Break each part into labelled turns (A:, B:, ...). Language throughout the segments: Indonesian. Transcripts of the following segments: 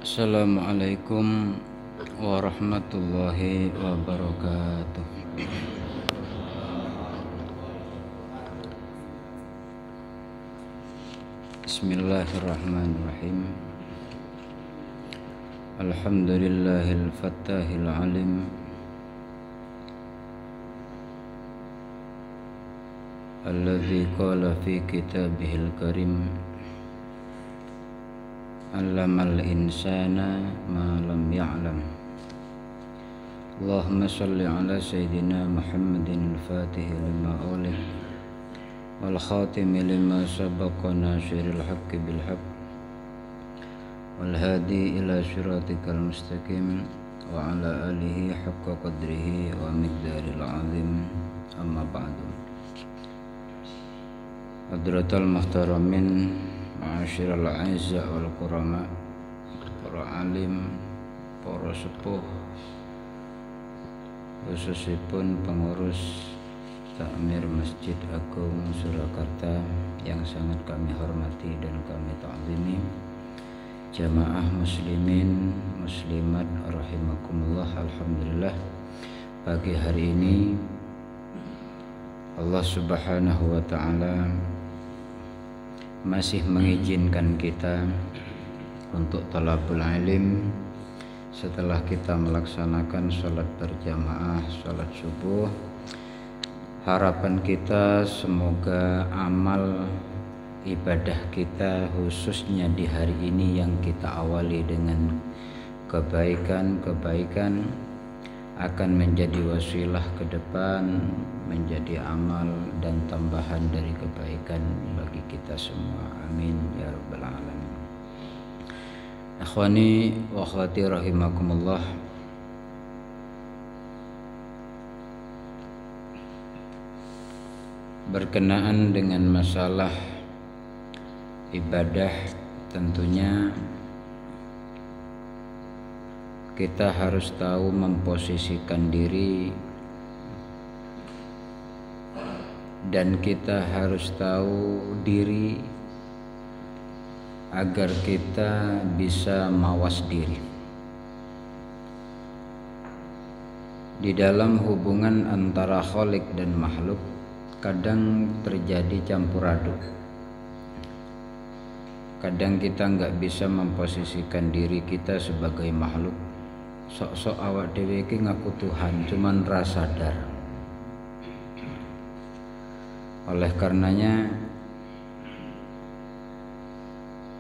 A: Assalamualaikum warahmatullahi wabarakatuh. Bismillahirrahmanirrahim. Alhamdulillahil fattahil alim, alladzi qala fi kitabihil karim, allamal insana ma lam ya'lam. Allahumma salli ala sayyidina Muhammadin al-Fatih lima ulih wal khatimi lima sabaqa nasiril haqqi bil haqq wal hadi ila siratikal mustaqim wa ala alihi haqqa qadrihi wa miqdaril azim. Amma ba'du. Hadratal muhtaramin, ma'asyiral a'izza wal kurama, para alim, para sepuh, khususipun pengurus Takmir Masjid Agung Surakarta yang sangat kami hormati dan kami ta'zimi, jamaah muslimin muslimat rahimakumullah. Alhamdulillah, pagi hari ini Allah Subhanahu wa ta'ala masih mengizinkan kita untuk talabul ilim setelah kita melaksanakan sholat berjamaah, sholat subuh. Harapan kita semoga amal ibadah kita khususnya di hari ini yang kita awali dengan kebaikan akan menjadi wasilah ke depan, menjadi amal dan tambahan dari kebaikan bagi kita semua. Amin ya rabbal alamin. Akhwani wa akhwati rahimakumullah. Berkenaan dengan masalah ibadah, tentunya kita harus tahu memposisikan diri dan kita harus tahu diri agar kita bisa mawas diri. Di dalam hubungan antara khalik dan makhluk kadang terjadi campur aduk. Kadang kita nggak bisa memposisikan diri kita sebagai makhluk. Sok-sok awak dhewe iki ngaku Tuhan, cuman ra sadar. Oleh karenanya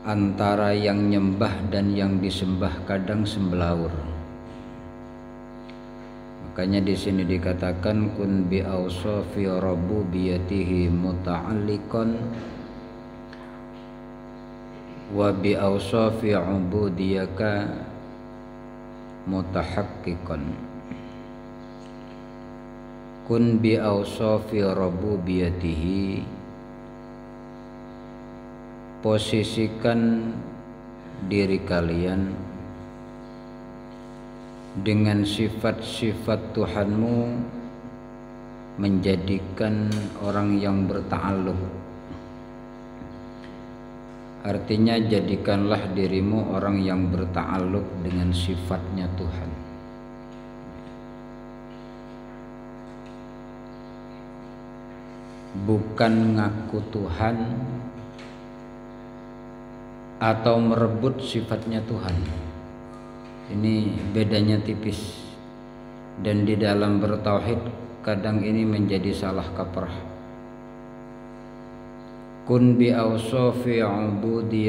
A: antara yang nyembah dan yang disembah kadang sembelaur. Makanya di sini dikatakan kun bi awsafi rabbubiyatihi muta'alliqan wa bi awsafi ubudiyaka mutahaqqiqan. Kun bi awsafi rabbubiyatihi, posisikan diri kalian dengan sifat-sifat Tuhanmu, menjadikan orang yang berta'alluq. Artinya jadikanlah dirimu orang yang berta'alluq dengan sifatnya Tuhan. Bukan ngaku Tuhan atau merebut sifatnya Tuhan. Ini bedanya tipis, dan di dalam bertauhid kadang ini menjadi salah kaprah. Kun bi awsafi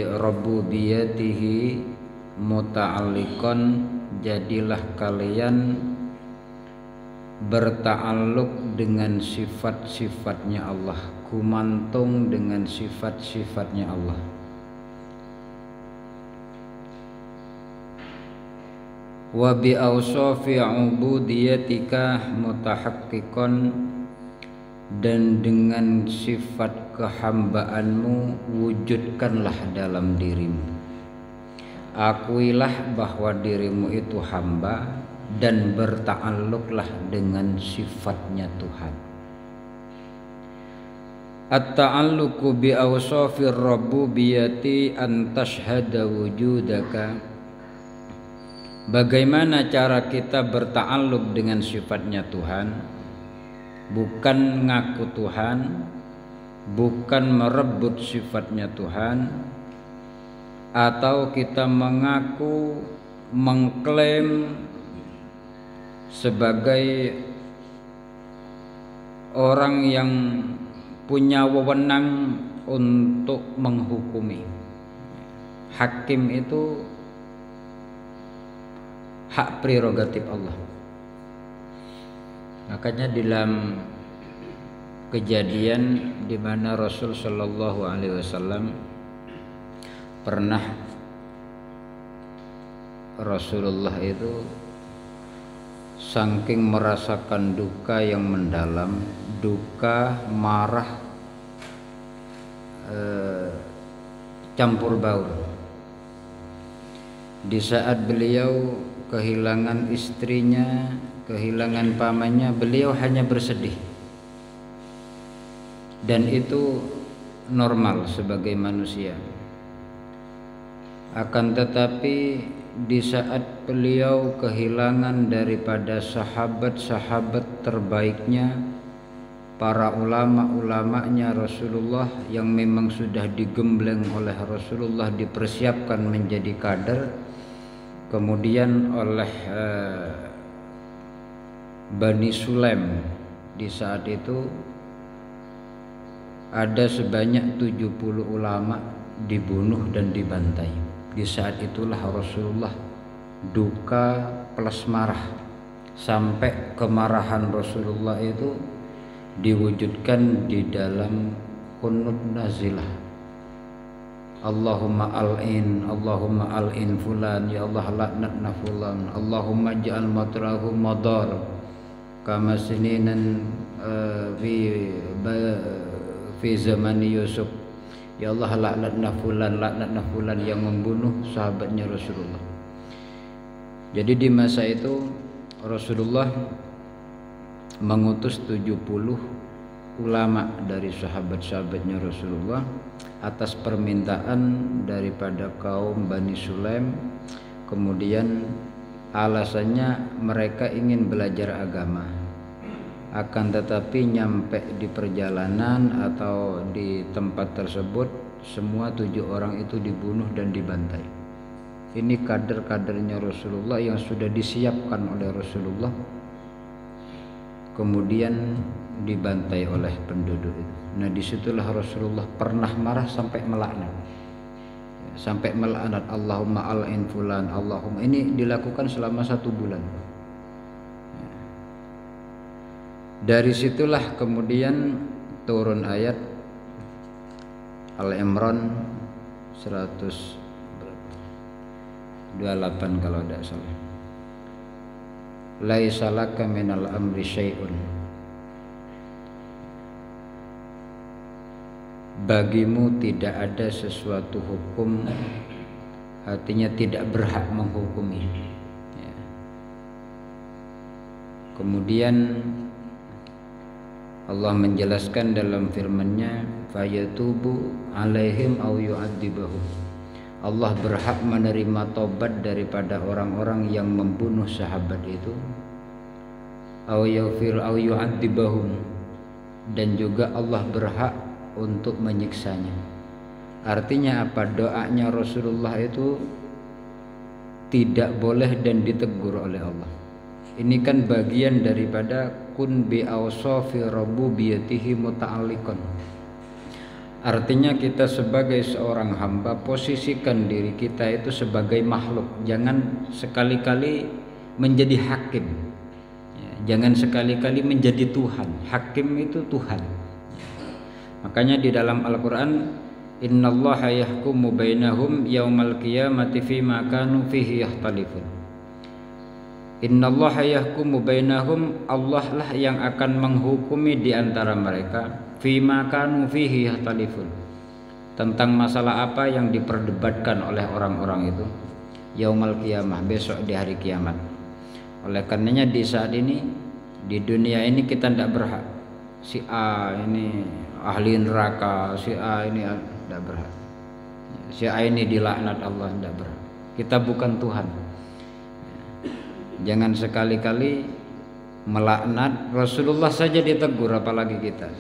A: rabbubiyatihi muta'alliqan, jadilah kalian berta'alluq dengan sifat-sifatnya Allah, kumantung dengan sifat-sifatnya Allah. Wa bi awsafi ubudiyatika mutahaqqiqan, dan dengan sifat kehambaanmu wujudkanlah dalam dirimu. Akuilah bahwa dirimu itu hamba dan berta'alluqlah dengan sifatnya Tuhan. At-ta'alluqu bi awsafir rabbubiyati an tashhada wujudaka Bagaimana cara kita berta'alluq dengan sifatnya Tuhan? Bukan ngaku Tuhan, bukan merebut sifatnya Tuhan, atau kita mengaku mengklaim sebagai orang yang punya wewenang untuk menghukumi. Hakim itu hak prerogatif Allah. Makanya dalam kejadian di mana Rasul Shallallahu Alaihi Wasallam pernah Rasulullah itu saking merasakan duka yang mendalam, duka, marah, campur baur. Di saat beliau kehilangan istrinya, kehilangan pamannya, beliau hanya bersedih. Dan itu normal sebagai manusia. Akan tetapi di saat beliau kehilangan daripada sahabat-sahabat terbaiknya, para ulama-ulamanya Rasulullah yang memang sudah digembleng oleh Rasulullah, dipersiapkan menjadi kader, kemudian oleh Bani Sulaim di saat itu ada sebanyak 70 ulama dibunuh dan dibantai. Di saat itulah Rasulullah duka plus marah, sampai kemarahan Rasulullah itu diwujudkan di dalam qunut nazilah. Allahumma al'in fulan, ya Allah laknatna fulan, Allahumma ja'al matrahu madar kama sininan fi zamani Yusuf, ya Allah laknatna fulan yang membunuh sahabatnya Rasulullah. Jadi di masa itu Rasulullah mengutus 70 ulama dari sahabat-sahabatnya Rasulullah atas permintaan daripada kaum Bani Sulaim. Kemudian alasannya mereka ingin belajar agama, akan tetapi nyampe di perjalanan atau di tempat tersebut semua 7 orang itu dibunuh dan dibantai. Ini kader-kadernya Rasulullah yang sudah disiapkan oleh Rasulullah, kemudian dibantai oleh penduduk itu. Nah, disitulah Rasulullah pernah marah sampai melaknat, Allahumma al'in fulan, Allahumma. Ini dilakukan selama 1 bulan. Dari situlah kemudian turun ayat Al-Imran 128 kalau tidak salah. Laisa laka minal amri syai'un, bagimu tidak ada sesuatu hukum, artinya tidak berhak menghukumi. Ya. Kemudian Allah menjelaskan dalam firman-Nya, fayatubu alaihim aw yu'adzibahum. Allah berhak menerima tobat daripada orang-orang yang membunuh sahabat itu, aw yaghfir aw yu'adzibahum, dan juga Allah berhak untuk menyiksanya. Artinya apa? Doanya Rasulullah itu tidak boleh dan ditegur oleh Allah. Ini kan bagian daripada kun bi awsafi rububiyyatihi muta'alliqan. Artinya kita sebagai seorang hamba, posisikan diri kita itu sebagai makhluk. Jangan sekali-kali menjadi hakim, jangan sekali-kali menjadi Tuhan. Hakim itu Tuhan. Makanya di dalam Al-Quran, innallaha yahkumu bainahum yaumal qiyamati fima kanu fihi yakhtalifun. Innallaha yahkumu bainahum, Allah lah yang akan menghukumi di antara mereka fima kanu fihi yakhtalifun, tentang masalah apa yang diperdebatkan oleh orang-orang itu yaumal qiyamah, besok di hari kiamat. Oleh karenanya di saat ini, di dunia ini kita tidak berhak si A ini ahli neraka, si A ini tidak berhak, si A ini dilaknat Allah, tidak berhak. Kita bukan Tuhan. Jangan sekali-kali melaknat Rasulullah saja ditegur, apalagi kita.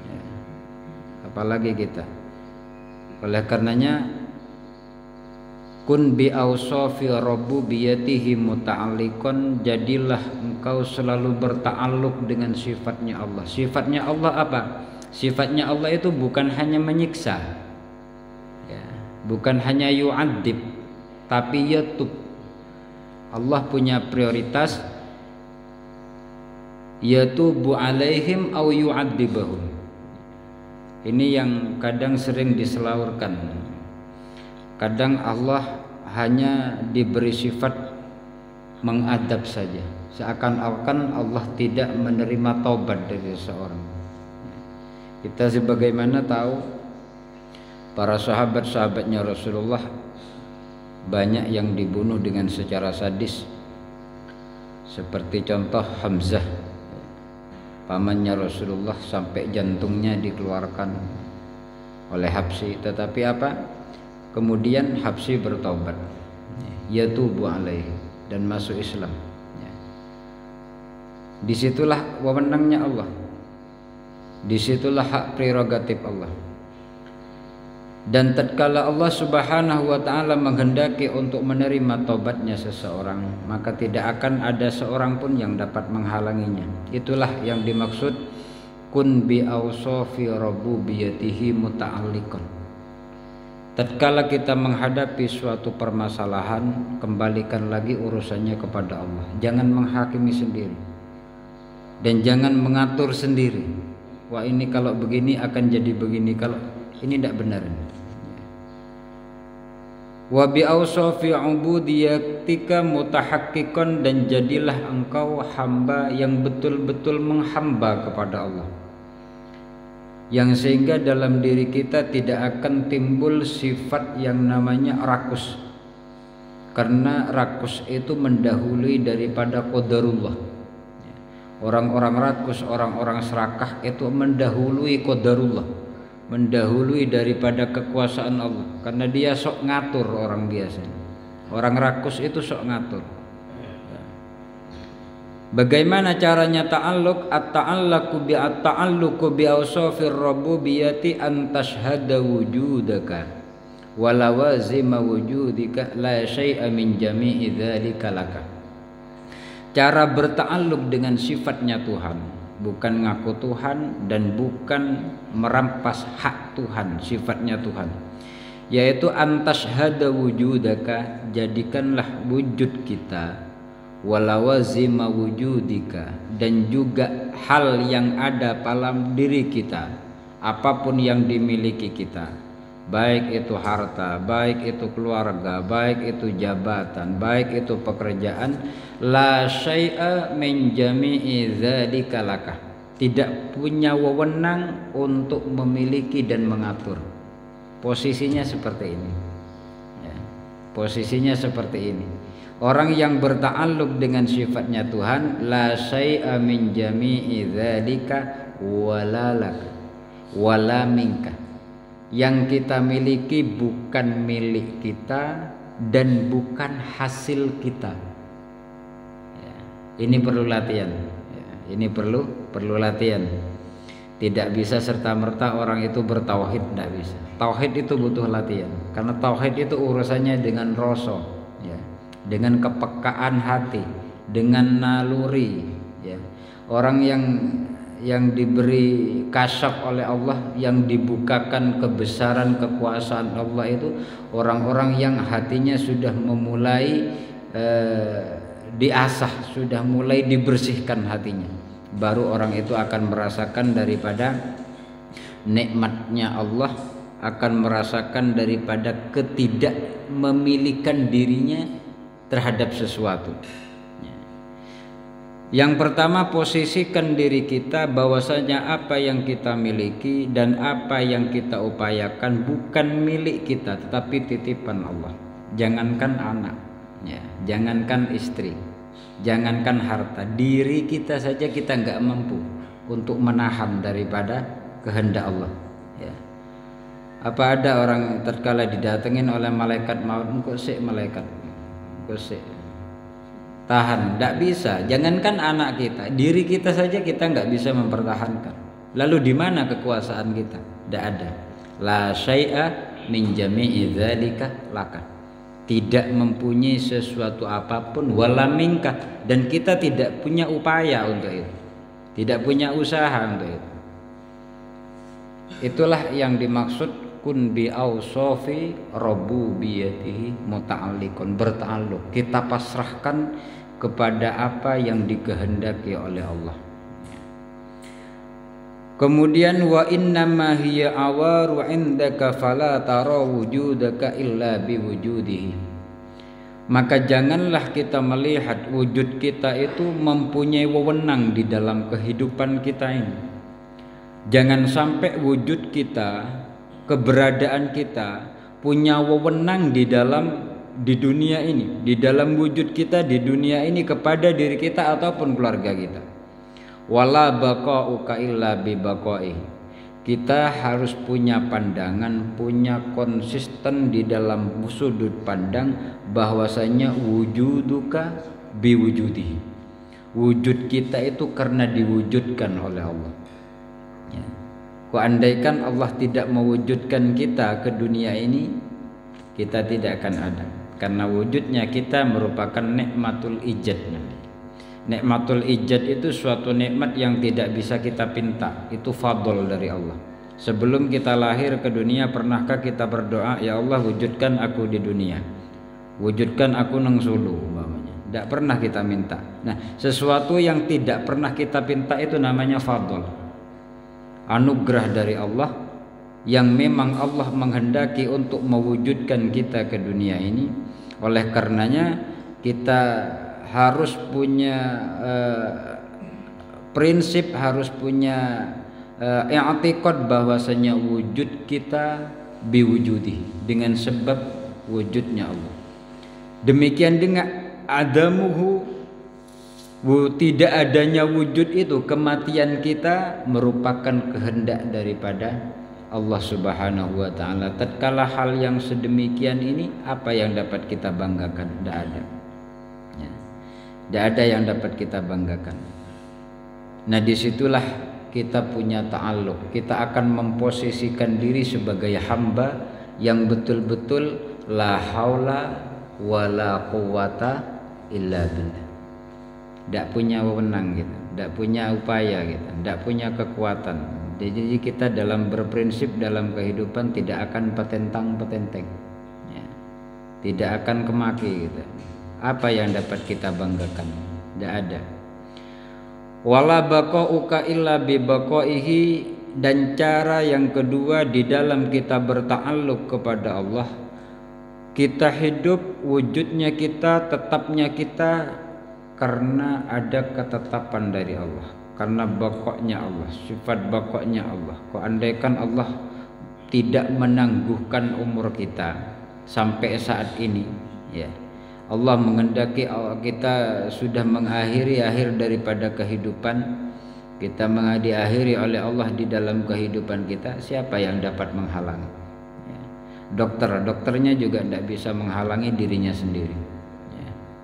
A: Ya. Apalagi kita. Oleh karenanya kun bi awsafi rabbubiyatihi muta'alliqan, jadilah engkau selalu berta'alluq dengan sifatnya Allah. Sifatnya Allah apa? Sifatnya Allah itu bukan hanya menyiksa, ya, bukan hanya yu'adzib, tapi yatub. Allah punya prioritas, yatubu alaihim au yu'adzibahum. Ini yang kadang sering diselaurkan. Kadang Allah hanya diberi sifat mengadab saja, seakan-akan Allah tidak menerima taubat dari seseorang. Kita sebagaimana tahu para sahabat-sahabatnya Rasulullah banyak yang dibunuh dengan secara sadis. Seperti contoh Hamzah, pamannya Rasulullah, sampai jantungnya dikeluarkan oleh Habsyi. Tetapi apa? Kemudian Habsyi bertaubat, yatubu alaihi, dan masuk Islam. Disitulah wewenangnya Allah, disitulah hak prerogatif Allah. Dan tatkala Allah Subhanahu wa ta'ala menghendaki untuk menerima taubatnya seseorang, maka tidak akan ada seorang pun yang dapat menghalanginya. Itulah yang dimaksud kun bi awsafi rabbubiyatihi muta'alliqan. Tatkala kita menghadapi suatu permasalahan, kembalikan lagi urusannya kepada Allah. Jangan menghakimi sendiri dan jangan mengatur sendiri. Wah, ini kalau begini akan jadi begini, kalau ini tidak benar. Wa bi awsafi ubudiyatika mutahaqqiqan, dan jadilah engkau hamba yang betul-betul menghamba kepada Allah, yang sehingga dalam diri kita tidak akan timbul sifat yang namanya rakus, karena rakus itu mendahului daripada qadarullah. Orang-orang rakus, orang-orang serakah itu mendahului qadarullah, mendahului daripada kekuasaan Allah, karena dia sok ngatur orang biasa. Orang rakus itu sok ngatur. Bagaimana caranya ta'alluq? At-ta'allaqu bi awsafir rabbubiyati an tashhada wujudaka wa lawazima wujudika la syai'a min jami'i dzalika laka. Cara berta'alluq dengan sifatnya Tuhan, bukan ngaku Tuhan dan bukan merampas hak Tuhan, sifatnya Tuhan, yaitu an tashhada wujudaka, jadikanlah wujud kita, walawazima wujudika, dan juga hal yang ada dalam diri kita, apapun yang dimiliki kita, baik itu harta, baik itu keluarga, baik itu jabatan, baik itu pekerjaan, la syai'a min jami'i dzalika laka, tidak punya wewenang untuk memiliki dan mengatur. Posisinya seperti ini, ya, posisinya seperti ini. Orang yang berta'alluq dengan sifatnya Tuhan, la syai'a min jami'i dzalika wala laka wala minka, yang kita miliki bukan milik kita dan bukan hasil kita. Ya, ini perlu latihan. Ya, ini perlu latihan. Tidak bisa serta-merta orang itu bertauhid, tidak bisa. Tauhid itu butuh latihan, karena tauhid itu urusannya dengan rasa, ya, dengan kepekaan hati, dengan naluri, ya. Orang yang diberi kasyaf oleh Allah, yang dibukakan kebesaran kekuasaan Allah, itu orang-orang yang hatinya sudah memulai diasah, sudah mulai dibersihkan hatinya. Baru orang itu akan merasakan daripada nikmatnya Allah, akan merasakan daripada ketidakmemilikan dirinya terhadap sesuatu. Yang pertama, posisikan diri kita bahwasanya apa yang kita miliki dan apa yang kita upayakan bukan milik kita, tetapi titipan Allah. Jangankan anak, ya, jangankan istri, jangankan harta, diri kita saja kita nggak mampu untuk menahan daripada kehendak Allah. Ya. Apa ada orang tatkala didatengin oleh malaikat maut, engkau sik malaikat, engkau sik, tahan, tidak bisa. Jangankan anak kita, diri kita saja kita nggak bisa mempertahankan. Lalu di mana kekuasaan kita? Tidak ada. La syai'a min jami'i dzalika laka. Tidak mempunyai sesuatu apapun wala minka, dan kita tidak punya upaya untuk itu. Tidak punya usaha untuk itu. Itulah yang dimaksud kun bi ausofi rububiyyatihi muta'alliqun, berta'alluq. Kita pasrahkan kepada apa yang dikehendaki oleh Allah. Kemudian wa innama hiya awaru indaka fala tara wujudaka illa biwujudihi. Maka janganlah kita melihat wujud kita itu mempunyai wewenang di dalam kehidupan kita ini. Jangan sampai wujud kita, keberadaan kita punya wewenang di dunia ini, di dalam wujud kita di dunia ini kepada diri kita ataupun keluarga kita. Wala baqa'uka illa bi baqa'i. Kita harus punya pandangan, punya konsisten di dalam sudut pandang bahwasanya wujuduka bi wujudihi. Wujud kita itu karena diwujudkan oleh Allah. Andaikan Allah tidak mewujudkan kita ke dunia ini, kita tidak akan ada. Karena wujudnya kita merupakan nikmatul ijad. Nikmatul ijad itu suatu nikmat yang tidak bisa kita pinta. Itu fadl dari Allah. Sebelum kita lahir ke dunia, pernahkah kita berdoa, ya Allah wujudkan aku di dunia, wujudkan aku nang Sulu umpamanya? Tidak pernah kita minta. Nah, sesuatu yang tidak pernah kita pinta itu namanya fadl, anugerah dari Allah yang memang Allah menghendaki untuk mewujudkan kita ke dunia ini. Oleh karenanya kita harus punya prinsip, harus punya i'tiqad bahwasanya wujud kita biwujudi, dengan sebab wujudnya Allah. Demikian dengan adamuhu, tidak adanya wujud itu, kematian kita merupakan kehendak daripada Allah Subhanahu wa taala. Tatkala hal yang sedemikian ini, apa yang dapat kita banggakan? Tidak ada. Ya. Tidak ada yang dapat kita banggakan. Nah, disitulah kita punya ta'alluq. Kita akan memposisikan diri sebagai hamba yang betul-betul la haula wala quwata illa billah. Tidak punya wewenang gitu, tidak punya upaya gitu, tidak punya kekuatan. Jadi kita dalam berprinsip dalam kehidupan tidak akan petentang-petenteng, ya. Tidak akan kemaki gitu. Apa yang dapat kita banggakan? Tidak ada. Wala baqa'uka illa bi baqa'ihi, dan cara yang kedua di dalam kita berta'alluq kepada Allah, kita hidup, wujudnya kita, tetapnya kita karena ada ketetapan dari Allah, karena bakoknya Allah, sifat bakoknya Allah. Andaikan Allah tidak menangguhkan umur kita sampai saat ini, ya, Allah mengendaki kita sudah mengakhiri akhir daripada kehidupan kita, diakhiri oleh Allah di dalam kehidupan kita, siapa yang dapat menghalangi? Ya. Dokternya juga tidak bisa menghalangi dirinya sendiri.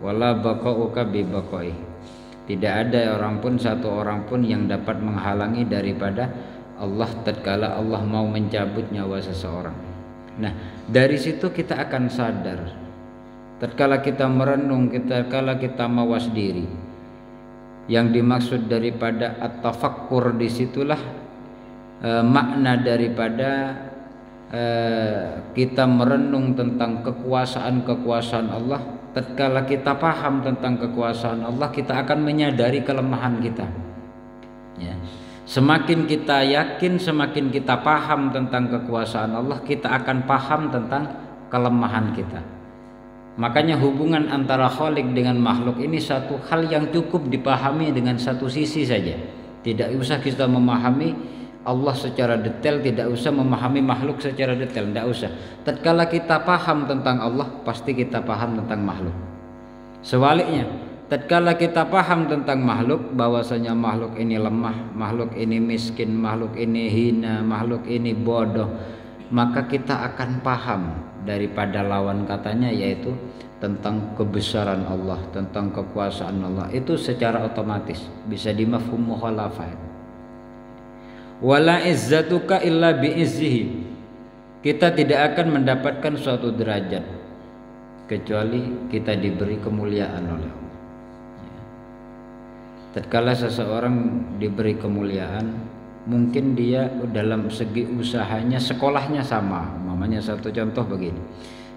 A: Wala baqa'uka bi baqa'i. Tidak ada satu orang pun yang dapat menghalangi daripada Allah tatkala Allah mau mencabut nyawa seseorang. Nah, dari situ kita akan sadar. Tatkala kita merenung, tatkala kita mawas diri, yang dimaksud daripada at-tafakkur, disitulah makna daripada kita merenung tentang kekuasaan Allah. Tatkala kita paham tentang kekuasaan Allah, kita akan menyadari kelemahan kita. Ya. Semakin kita yakin, semakin kita paham tentang kekuasaan Allah, kita akan paham tentang kelemahan kita. Makanya hubungan antara Khalik dengan makhluk ini satu hal yang cukup dipahami dengan satu sisi saja. Tidak usah kita memahami Allah secara detail, tidak usah memahami makhluk secara detail, tidak usah. Tatkala kita paham tentang Allah, pasti kita paham tentang makhluk. Sebaliknya, tatkala kita paham tentang makhluk, bahwasanya makhluk ini lemah, makhluk ini miskin, makhluk ini hina, makhluk ini bodoh, maka kita akan paham daripada lawan katanya, yaitu tentang kebesaran Allah, tentang kekuasaan Allah. Itu secara otomatis bisa dimafhum mukhalafah. Wala izzatuka illa biizzihi, kita tidak akan mendapatkan suatu derajat kecuali kita diberi kemuliaan oleh Allah. Tatkala seseorang diberi kemuliaan, mungkin dia dalam segi usahanya, sekolahnya sama. Mamanya satu contoh begini,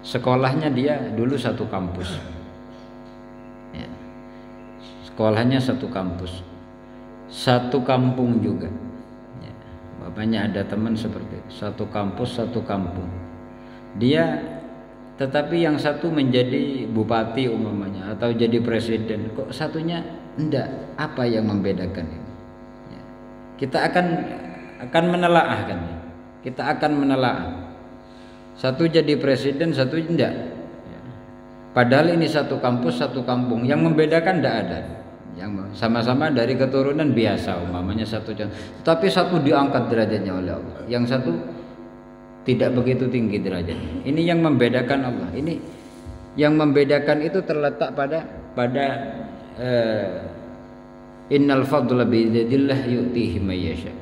A: sekolahnya dia dulu satu kampus, ya. Sekolahnya satu kampus, satu kampung juga, ya. Bapaknya ada teman seperti itu, satu kampus satu kampung. Dia tetapi yang satu menjadi bupati umpamanya atau jadi presiden, kok satunya enggak? Apa yang membedakan ini? Ya. Kita akan menelaah kan? Kita akan menelaah. Satu jadi presiden, satu enggak. Ya. Padahal ini satu kampus, satu kampung. Yang membedakan enggak ada. Yang sama-sama dari keturunan biasa umpamanya satu contoh. Tapi satu diangkat derajatnya oleh Allah. Yang satu tidak begitu tinggi derajatnya. Ini yang membedakan Allah. Ini yang membedakan itu terletak pada innal fadla bi yadillah yu'tihi may yasha.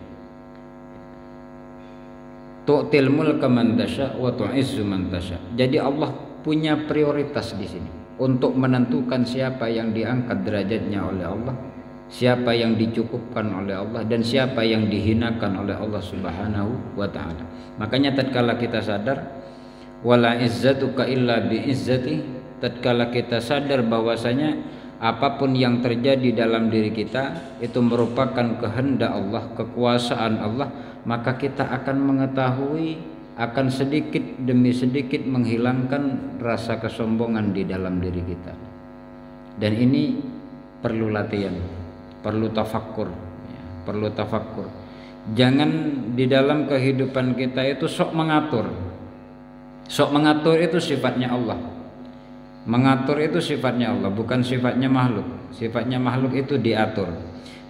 A: Tu'til mulka man tasha wa tu'izzu man tasha. Jadi Allah punya prioritas di sini untuk menentukan siapa yang diangkat derajatnya oleh Allah, siapa yang dicukupkan oleh Allah, dan siapa yang dihinakan oleh Allah Subhanahu wa taala. Makanya tatkala kita sadar wala izzatuka illa bi izzati, tatkala kita sadar bahwasanya apapun yang terjadi dalam diri kita itu merupakan kehendak Allah, kekuasaan Allah, maka kita akan mengetahui, akan sedikit demi sedikit menghilangkan rasa kesombongan di dalam diri kita. Dan ini perlu latihan, perlu tafakkur, ya, perlu tafakkur. Jangan di dalam kehidupan kita itu sok mengatur. Sok mengatur itu sifatnya Allah. Mengatur itu sifatnya Allah, bukan sifatnya makhluk. Sifatnya makhluk itu diatur.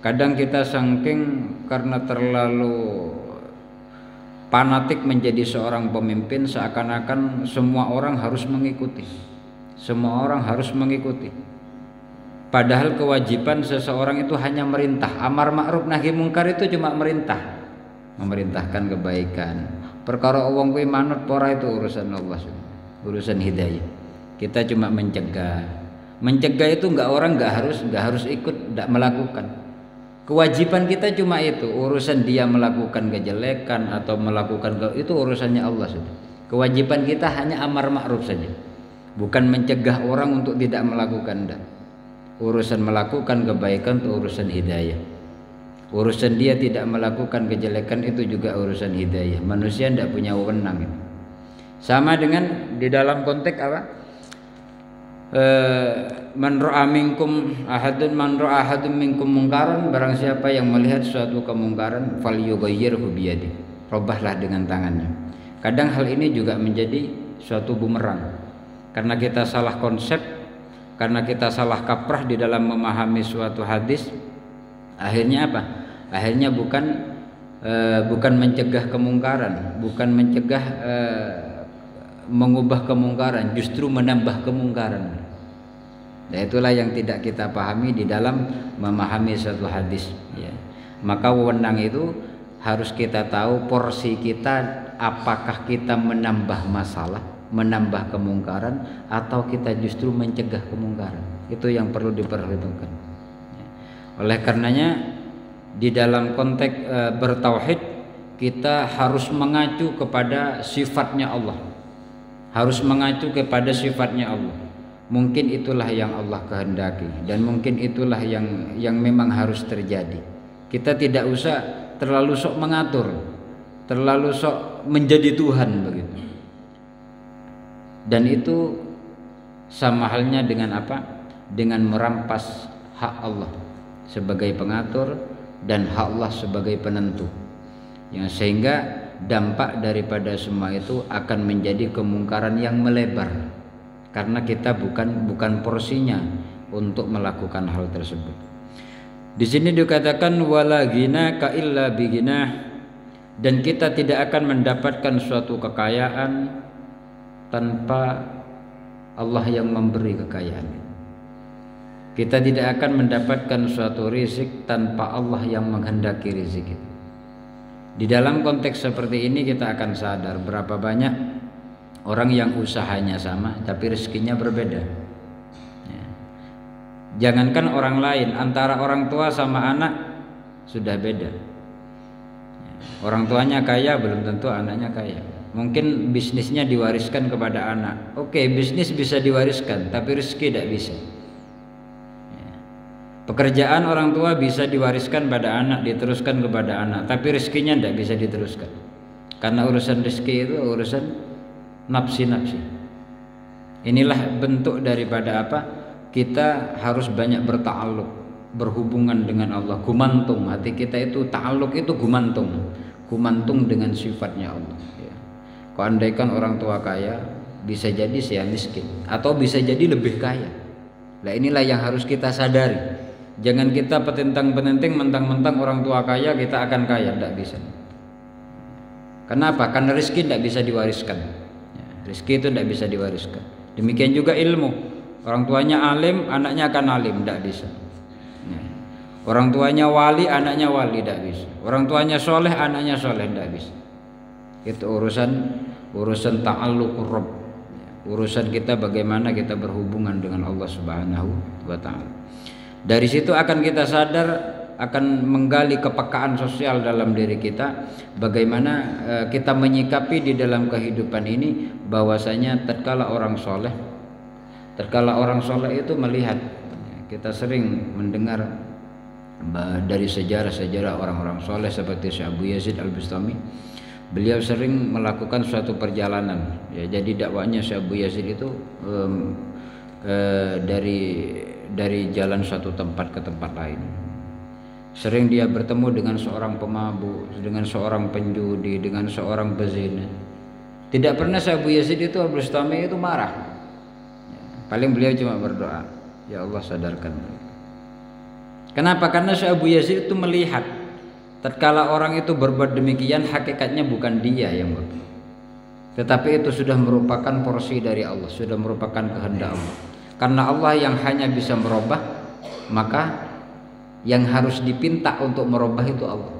A: Kadang kita saking karena terlalu fanatik menjadi seorang pemimpin, seakan-akan semua orang harus mengikuti. Semua orang harus mengikuti. Padahal kewajiban seseorang itu hanya merintah. Amar ma'ruf nahi mungkar itu cuma merintah, memerintahkan kebaikan. Perkara wong kuwi manut ora itu urusan Allah, urusan hidayah. Kita cuma mencegah. Mencegah itu orang enggak harus ikut, enggak melakukan. Kewajiban kita cuma itu, urusan dia melakukan kejelekan atau melakukan itu urusannya Allah sudah. Kewajiban kita hanya amar ma'ruf saja. Bukan mencegah orang untuk tidak melakukan, enggak. Urusan melakukan kebaikan itu urusan hidayah. Urusan dia tidak melakukan kejelekan itu juga urusan hidayah. Manusia tidak punya wewenang. Sama dengan di dalam konteks apa? Man ra'a minkum ahadun minkum mungkaran, barang siapa yang melihat suatu kemungkaran falyughayyirhu biyadi, robahlah dengan tangannya. Kadang hal ini juga menjadi suatu bumerang karena kita salah konsep, karena kita salah kaprah di dalam memahami suatu hadis. Akhirnya apa? Akhirnya bukan mencegah kemungkaran, bukan mencegah mengubah kemungkaran, justru menambah kemungkaran. Nah, itulah yang tidak kita pahami di dalam memahami suatu hadis, ya. Maka wewenang itu harus kita tahu porsi kita, apakah kita menambah masalah, menambah kemungkaran, atau kita justru mencegah kemungkaran. Itu yang perlu diperhitungkan, ya. Oleh karenanya di dalam konteks bertauhid kita harus mengacu kepada sifatnya Allah, harus mengacu kepada sifatnya Allah. Mungkin itulah yang Allah kehendaki dan mungkin itulah yang memang harus terjadi. Kita tidak usah terlalu sok mengatur, terlalu sok menjadi Tuhan begitu. Dan itu sama halnya dengan apa? Dengan merampas hak Allah sebagai pengatur dan hak Allah sebagai penentu. Yang sehingga dampak daripada semua itu akan menjadi kemungkaran yang melebar. Karena kita bukan porsinya untuk melakukan hal tersebut. Di sini dikatakan wala ghina ka illa bi ghina, Dan kita tidak akan mendapatkan suatu kekayaan tanpa Allah yang memberi kekayaan. Kita tidak akan mendapatkan suatu rizki tanpa Allah yang menghendaki rizki. Di dalam konteks seperti ini kita akan sadar berapa banyak orang yang usahanya sama tapi rezekinya berbeda. Ya. Jangankan orang lain, antara orang tua sama anak sudah beda. Ya. Orang tuanya kaya belum tentu anaknya kaya. Mungkin bisnisnya diwariskan kepada anak. Oke, bisnis bisa diwariskan, tapi rezeki tidak bisa. Pekerjaan orang tua bisa diwariskan pada anak, diteruskan kepada anak, tapi rezekinya tidak bisa diteruskan. Karena urusan rezeki itu urusan nafsi-nafsi. Inilah bentuk daripada apa? Kita harus banyak berta'alluq, berhubungan dengan Allah, gumantung. Hati kita itu ta'alluq itu gumantung dengan sifatnya Allah. Ya. Kalau andaikan orang tua kaya, bisa jadi saya miskin, atau bisa jadi lebih kaya. Nah inilah yang harus kita sadari. Jangan kita petentang-penenting mentang-mentang orang tua kaya kita akan kaya, tidak bisa. Kenapa? Karena rezeki tidak bisa diwariskan. Ya, rezeki itu tidak bisa diwariskan. Demikian juga ilmu. Orang tuanya alim, anaknya akan alim, tidak bisa. Ya. Orang tuanya wali, anaknya wali, tidak bisa. Orang tuanya soleh, anaknya soleh, tidak bisa. Itu urusan ta'alluqur Rabb. Ya, urusan kita bagaimana kita berhubungan dengan Allah Subhanahu wa Ta'ala. Dari situ akan kita sadar, akan menggali kepekaan sosial dalam diri kita, bagaimana kita menyikapi di dalam kehidupan ini bahwasanya tatkala orang soleh itu melihat, kita sering mendengar dari sejarah-sejarah orang-orang soleh seperti Syekh Abu Yazid Al-Bustami. Beliau sering melakukan suatu perjalanan, ya, jadi dakwahnya Syekh Abu Yazid itu dari jalan suatu tempat ke tempat lain. Sering dia bertemu dengan seorang pemabuk, dengan seorang penjudi, dengan seorang pezina. Tidak pernah Syekh Abu Yazid itu Al-Bustami itu marah. Paling beliau cuma berdoa, ya Allah sadarkan mereka. Kenapa? Karena Syekh Abu Yazid itu melihat tatkala orang itu berbuat demikian, hakikatnya bukan dia yang berbuat, tetapi itu sudah merupakan porsi dari Allah, sudah merupakan kehendak Allah. Karena Allah yang hanya bisa merubah, maka yang harus dipinta untuk merubah itu Allah.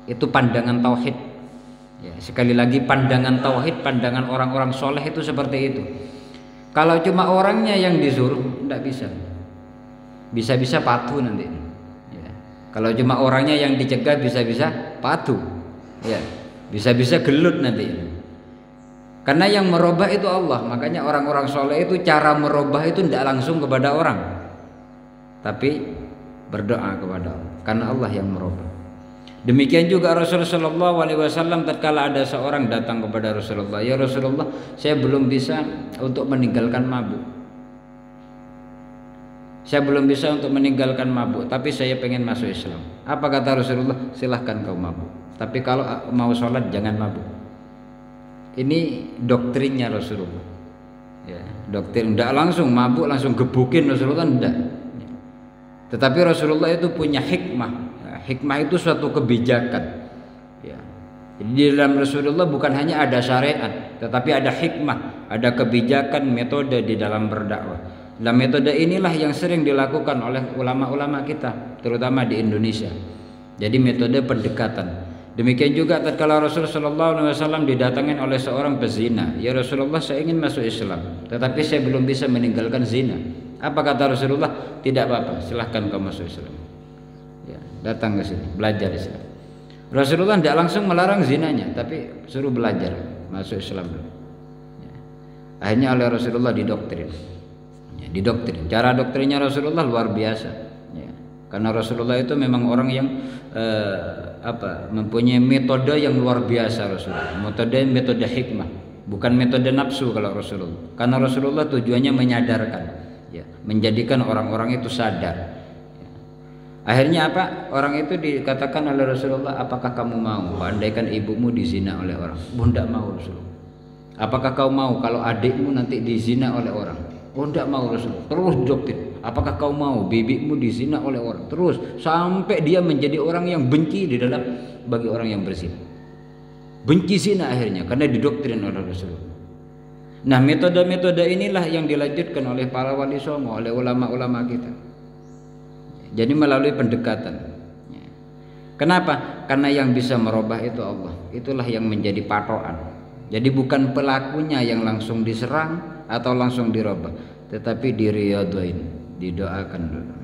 A: Itu pandangan tauhid. Ya, sekali lagi pandangan tauhid, pandangan orang-orang soleh itu seperti itu. Kalau cuma orangnya yang disuruh, tidak bisa. Bisa-bisa patuh nanti. Ya. Kalau cuma orangnya yang dicegah, bisa-bisa patuh. Ya. Bisa-bisa gelut nanti. Karena yang merubah itu Allah. Makanya orang-orang soleh itu cara merubah itu tidak langsung kepada orang, tapi berdoa kepada Allah. Karena Allah yang merubah. Demikian juga Rasulullah SAW tatkala ada seorang datang kepada Rasulullah, ya Rasulullah, saya belum bisa untuk meninggalkan mabuk. Saya belum bisa untuk meninggalkan mabuk, tapi saya pengen masuk Islam. Apa kata Rasulullah? Silahkan kau mabuk, tapi kalau mau sholat jangan mabuk. Ini doktrinnya Rasulullah. Ya, doktrin, tidak langsung mabuk langsung gebukin Rasulullah, tidak. Tetapi Rasulullah itu punya hikmah. Ya, hikmah itu suatu kebijakan. Ya. Jadi di dalam Rasulullah bukan hanya ada syariat, tetapi ada hikmah, ada kebijakan, metode di dalam berdakwah. Dalam metode inilah yang sering dilakukan oleh ulama-ulama kita, terutama di Indonesia. Jadi metode pendekatan. Demikian juga tatkala Rasulullah SAW didatangin oleh seorang pezina, ya Rasulullah, saya ingin masuk Islam, tetapi saya belum bisa meninggalkan zina. Apa kata Rasulullah? Tidak apa-apa, silahkan kau masuk Islam. Ya, datang ke sini, belajar Islam. Rasulullah tidak langsung melarang zinanya, tapi suruh belajar masuk Islam. Ya. Akhirnya oleh Rasulullah didoktrin. Ya, didoktrin. Cara doktrinnya Rasulullah luar biasa. Ya. Karena Rasulullah itu memang orang yang mempunyai metode yang luar biasa. Rasulullah metode hikmah, bukan metode nafsu kalau Rasulullah. Karena Rasulullah tujuannya menyadarkan, ya, menjadikan orang-orang itu sadar. Ya. Akhirnya apa? Orang itu dikatakan oleh Rasulullah, apakah kamu mau andaikan ibumu dizina oleh orang? Tidak mau Rasulullah. Apakah kau mau kalau adikmu nanti dizina oleh orang? Tidak mau Rasulullah. Terus doktrin. Apakah kau mau bibimu dizina oleh orang? Terus sampai dia menjadi orang yang benci di dalam bagi orang yang berzina. benci zina akhirnya karena didoktrin oleh Rasulullah. Nah, metode-metode inilah yang dilanjutkan oleh para wali songo, oleh ulama-ulama kita. Jadi melalui pendekatan. Kenapa? Karena yang bisa merubah itu Allah. Itulah yang menjadi patokan. Jadi bukan pelakunya yang langsung diserang atau langsung dirubah, tetapi diriyadhain, didoakan dulu.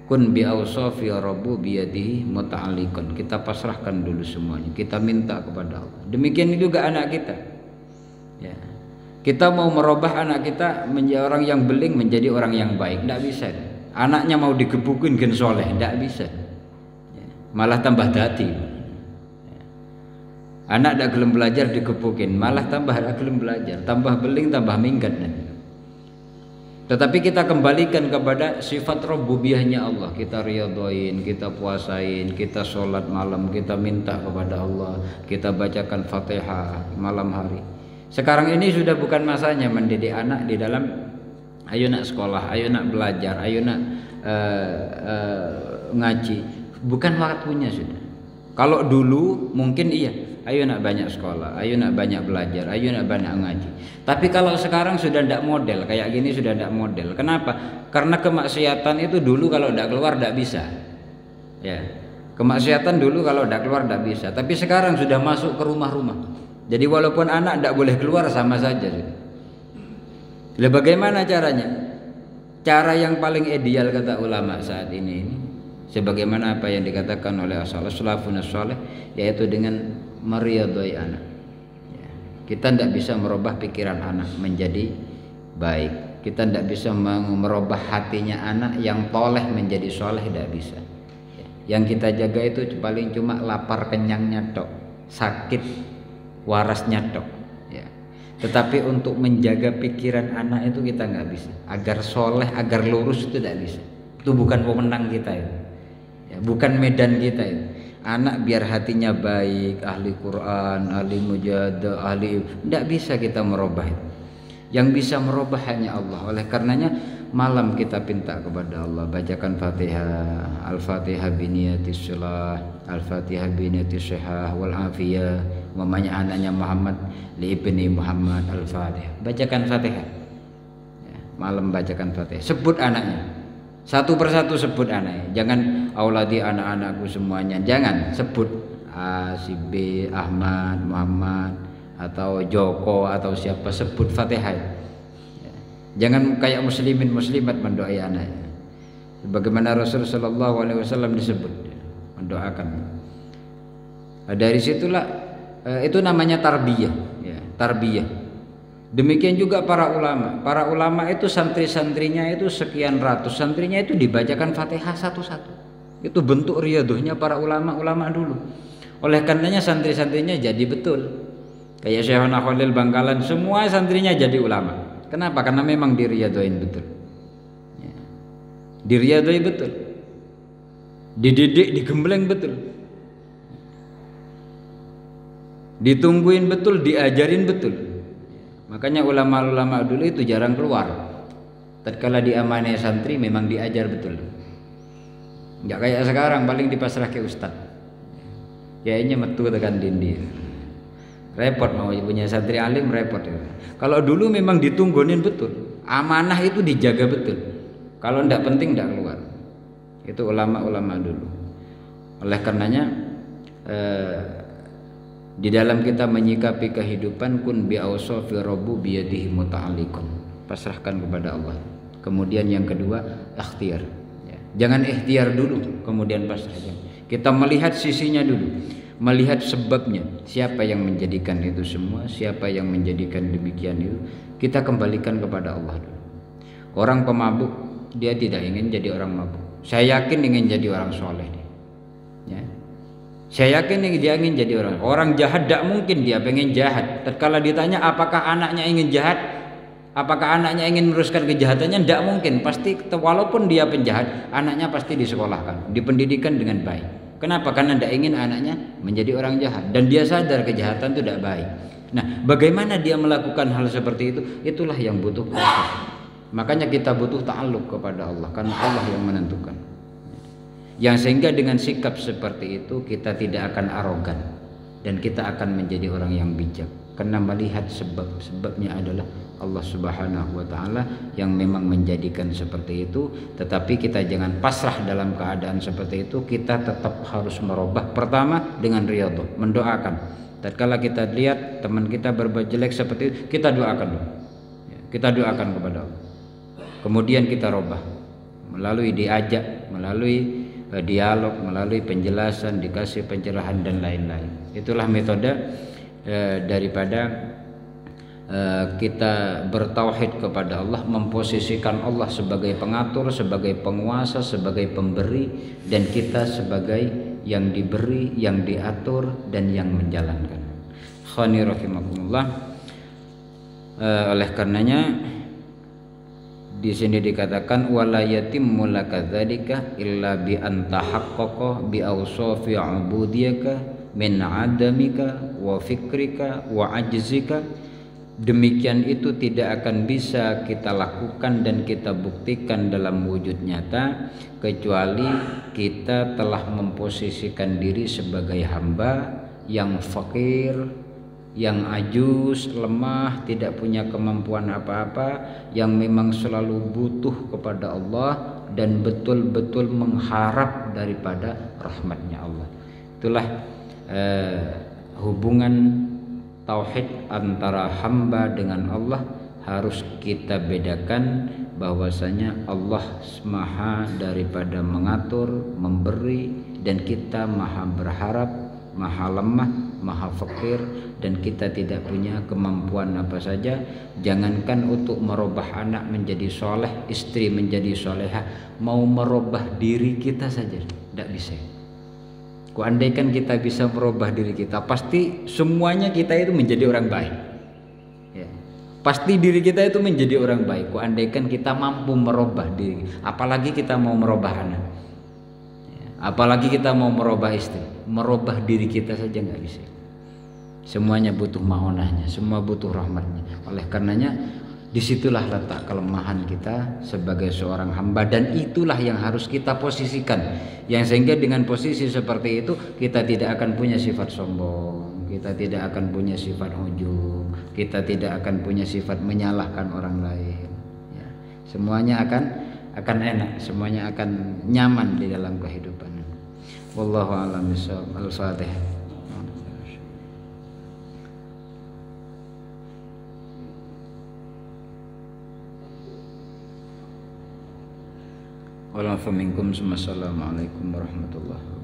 A: Kun bi awsafi rabbu biyadihi muta'alliqan. Kita pasrahkan dulu semuanya. Kita minta kepada Allah. Demikian juga anak kita. Ya. Kita mau merubah anak kita menjadi orang yang beling menjadi orang yang baik, tidak bisa. Anaknya mau digebukin gen soleh, tidak bisa. Ya. Malah tambah dadi. Ya. Anak tidak gelem belajar digebukin, malah tambah gelem belajar, tambah beling, tambah minggat. Tetapi kita kembalikan kepada sifat rububiyahnya Allah. Kita riyadhain, kita puasain, kita sholat malam, kita minta kepada Allah, kita bacakan Fatihah malam hari. Sekarang ini sudah bukan masanya mendidik anak di dalam ayo nak sekolah, ayo nak belajar, ayo nak ngaji. Bukan waktunya sudah. Kalau dulu mungkin iya, ayo nak banyak sekolah, ayo nak banyak belajar, ayo nak banyak ngaji. Tapi kalau sekarang sudah tidak model, kayak gini sudah tidak model. Kenapa? Karena kemaksiatan itu dulu kalau tidak keluar tidak bisa. Ya, kemaksiatan dulu kalau tidak keluar tidak bisa. Tapi sekarang sudah masuk ke rumah-rumah. Jadi walaupun anak tidak boleh keluar sama saja. Lah bagaimana caranya? Cara yang paling ideal kata ulama saat ini sebagaimana apa yang dikatakan oleh as-salafun as-salih, yaitu dengan meriyadhai anak. Ya. Kita tidak bisa merubah pikiran anak menjadi baik. Kita tidak bisa merubah hatinya anak yang toleh menjadi soleh, tidak bisa. Ya. Yang kita jaga itu paling cuma lapar kenyangnya tok, sakit warasnya tok. Ya. Tetapi untuk menjaga pikiran anak itu kita nggak bisa. Agar soleh, agar lurus itu tidak bisa. Itu bukan pemenang kita itu. Ya, bukan medan kita itu. Anak biar hatinya baik, ahli Quran, ahli mujahadah, ahli, tidak bisa kita merubah itu. Yang bisa merubah hanya Allah. Oleh karenanya malam kita pinta kepada Allah, bacakan Fatihah, Al-Fatihah biniyatis shalah, Al-Fatihah biniyatis sihah wal afiyah. Mamanya anaknya Muhammad li ibni Muhammad Al-Fatihah. Bacakan Fatihah. Ya, malam bacakan Fatihah. Sebut anaknya. Satu persatu sebut anaknya. Jangan auladi anak-anakku semuanya. Jangan sebut A, si B, Ahmad, Muhammad atau Joko atau siapa, sebut Fatihah. Ya. Jangan kayak muslimin muslimat mendoai anaknya. Sebagaimana Rasul sallallahu alaihi wasallam disebut mendoakan. Nah, dari situlah itu namanya tarbiyah, ya, tarbiyah. Demikian juga para ulama. Para ulama itu santri-santrinya itu sekian ratus santrinya itu dibacakan Fatihah satu-satu. Itu bentuk riyadhahnya para ulama-ulama dulu. Oleh karenanya santri-santrinya jadi betul. Kayak Syekhona Khalil Bangkalan, semua santrinya jadi ulama. Kenapa? Karena memang diriyadhain betul. Ya. Diriyadhai betul. Dididik, digembleng betul. Ditungguin betul, diajarin betul. Makanya ulama-ulama dulu itu jarang keluar. Tatkala diamanai santri memang diajar betul. Enggak kayak sekarang paling dipasrah ke ustad. Kayaknya metu tekan dindi. Repot mau punya santri alim, repot. Kalau dulu memang ditungguin betul. Amanah itu dijaga betul. Kalau enggak penting enggak keluar. Itu ulama-ulama dulu. Oleh karenanya di dalam kita menyikapi kehidupan kun bi awsafi rabbu biyadihi muta'alliqun. Pasrahkan kepada Allah. Kemudian yang kedua, ikhtiar. Ya. Jangan ikhtiar dulu kemudian pasrahkan. Kita melihat sisinya dulu, melihat sebabnya. Siapa yang menjadikan itu semua, siapa yang menjadikan demikian itu, kita kembalikan kepada Allah dulu. Orang pemabuk dia tidak ingin jadi orang mabuk. Saya yakin ingin jadi orang soleh. Ya. Saya yakin dia ingin jadi orang jahat, tidak mungkin dia pengen jahat. Tatkala ditanya apakah anaknya ingin jahat, apakah anaknya ingin meneruskan kejahatannya, tidak mungkin. Pasti walaupun dia penjahat, anaknya pasti disekolahkan, dipendidikan dengan baik. Kenapa? Karena tidak ingin anaknya menjadi orang jahat dan dia sadar kejahatan itu tidak baik. Nah, bagaimana dia melakukan hal seperti itu? Itulah yang butuh proses. Makanya kita butuh ta'alluq kepada Allah, karena Allah yang menentukan. Yang sehingga dengan sikap seperti itu kita tidak akan arogan dan kita akan menjadi orang yang bijak karena melihat sebabnya adalah Allah Subhanahu wa taala yang memang menjadikan seperti itu. Tetapi kita jangan pasrah dalam keadaan seperti itu, kita tetap harus merubah. Pertama dengan riyadhah, mendoakan. Tatkala kita lihat teman kita berbuat jelek seperti itu, kita doakan dulu. Kita doakan kepada Allah. Kemudian kita rubah melalui diajak, melalui dialog, melalui penjelasan, dikasih pencerahan dan lain-lain. Itulah metode daripada kita bertauhid kepada Allah, memposisikan Allah sebagai pengatur, sebagai penguasa, sebagai pemberi, dan kita sebagai yang diberi, yang diatur, dan yang menjalankan. Khani rahimakumullah. Oleh karenanya di sini dikatakan wala yatimmu laka dzalika illa bi an tahaqqaqa bi awsafi ubudiyaka min adamika wa fikrika wa ajzika. Demikian itu tidak akan bisa kita lakukan dan kita buktikan dalam wujud nyata kecuali kita telah memposisikan diri sebagai hamba yang fakir, yang ajuz, lemah, tidak punya kemampuan apa-apa, yang memang selalu butuh kepada Allah dan betul-betul mengharap daripada rahmatnya Allah. Itulah hubungan tauhid antara hamba dengan Allah harus kita bedakan, bahwasanya Allah maha daripada mengatur, memberi, dan kita maha berharap, maha lemah, maha fakir, dan kita tidak punya kemampuan apa saja. Jangankan untuk merubah anak menjadi soleh, istri menjadi soleha, mau merubah diri kita saja tidak bisa. Andaikan kita bisa merubah diri kita, pasti semuanya kita itu menjadi orang baik. Ya. Pasti diri kita itu menjadi orang baik. Andaikan kita mampu merubah diri, apalagi kita mau merubah anak, ya. Apalagi kita mau merubah istri, merubah diri kita saja nggak bisa. Semuanya butuh ma'unahnya, semua butuh rahmatnya. Oleh karenanya disitulah letak kelemahan kita sebagai seorang hamba, dan itulah yang harus kita posisikan, yang sehingga dengan posisi seperti itu kita tidak akan punya sifat sombong, kita tidak akan punya sifat ujub, kita tidak akan punya sifat menyalahkan orang lain, ya. Semuanya akan enak, semuanya akan nyaman di dalam kehidupan. Wallahu a'lam bishawab. Al-Fatihah. Wa'alaikum warahmatullahi wabarakatuh.